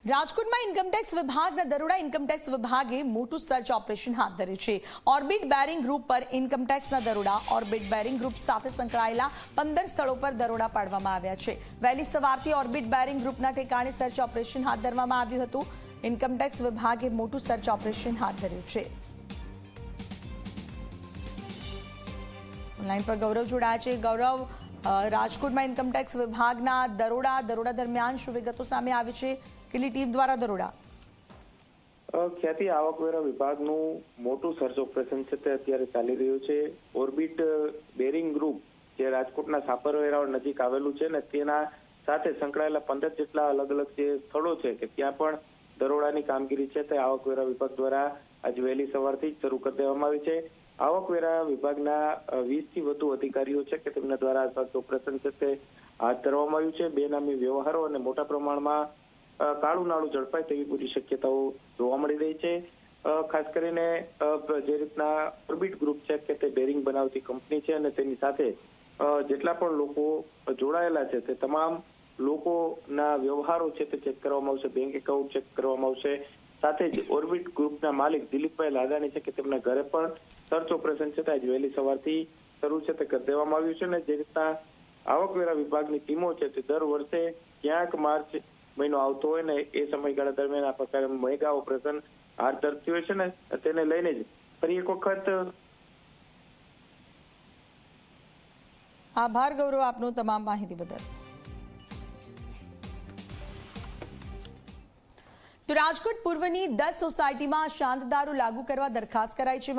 રાજકોટમાં ઇન્કમટેક્સ વિભાગના દરોડા ઇન્કમટેક્સ વિભાગે મોટું સર્ચ ઓપરેશન હાથ ધર્યું છે। ઓર્બિટ બેરિંગ ગ્રુપ પર ઇન્કમટેક્સના દરોડા ઓર્બિટ બેરિંગ ગ્રુપ સાથે સંકળાયેલા 15 સ્થળો પર દરોડા પાડવામાં આવ્યા છે। વહેલી સવારથી ઓર્બિટ બેરિંગ ગ્રુપના ઠેકાણે સર્ચ ઓપરેશન હાથ ધરવામાં આવ્યું હતું। ઇન્કમટેક્સ વિભાગે મોટું સર્ચ ઓપરેશન હાથ ધર્યું છે। ઓનલાઈન પર ગૌરવ જોડાયા છે। ગૌરવ, રાજકોટમાં ઇન્કમટેક્સ વિભાગના દરોડા દરમિયાન શું વિગતો સામે આવી છે? કેટલી ટીમ દ્વારા દરોડા? ખ્યાતિ આવકવેરા વિભાગનું મોટું સર્ચ ઓપરેશન છે તે અત્યારે ચાલી રહ્યું છે। ઓર્બિટ બેરિંગ ગ્રુપ જે રાજકોટના સાપરવેરાવળ નજીક આવેલું છે ને તેના સાથે સંકળાયેલા 15 જેટલા અલગ અલગ જે સ્થળો છે કે ત્યાં પણ દરોડાની કામગીરી છે તે આવકવેરા વિભાગ દ્વારા આજ વહેલી સવારથી જ શરૂ કરી દેવામાં આવી છે। આવકવેરા વિભાગના 20 થી વધુ અધિકારીઓ છે કે તેમના દ્વારા સર્ચ ઓપરેશન છે તે હાથ ધરવામાં આવ્યું છે। બેનામી વ્યવહારો અને મોટા પ્રમાણમાં કાળું નાણું ઝડપાય તેવી પૂરી શક્યતાઓ જોવા મળી રહી છે। ખાસ કરીને જે રીતના ઓર્બિટ ગ્રુપ છે કે તે બેરિંગ બનાવતી કંપની છે અને તેની સાથે જેટલા પણ લોકો જોડાયેલા છે તે તમામ લોકોના વ્યવહારો છે તે ચેક કરવામાં આવશે, બેંક એકાઉન્ટ ચેક કરવામાં આવશે। સાથે જ ઓર્બિટ ગ્રુપના માલિક દિલીપભાઈ લાદાણી છે કે તેમના ઘરે પણ સર્ચ ઓપરેશન છે તે આજ વહેલી સવારથી શરૂ છે તે કરી દેવામાં આવ્યું છે। ને જે રીતના આવકવેરા વિભાગની ટીમો છે તે દર વર્ષે ક્યાંક માર્ચ મહિનો આવતો હોય ને એ સમયગાળા દરમિયાન આ પ્રકારે મેગા ઓપરેશન હાથ ધરતી હોય છે ને તેને લઈને જ ફરી એક વખત આભાર ગૌરવ આપનું તમામ માહિતી બદલ। તો રાજકોટ પૂર્વની 10 સોસાયટીમાં શાંત દારૂ લાગુ કરવા દરખાસ્ત કરાઈ છે।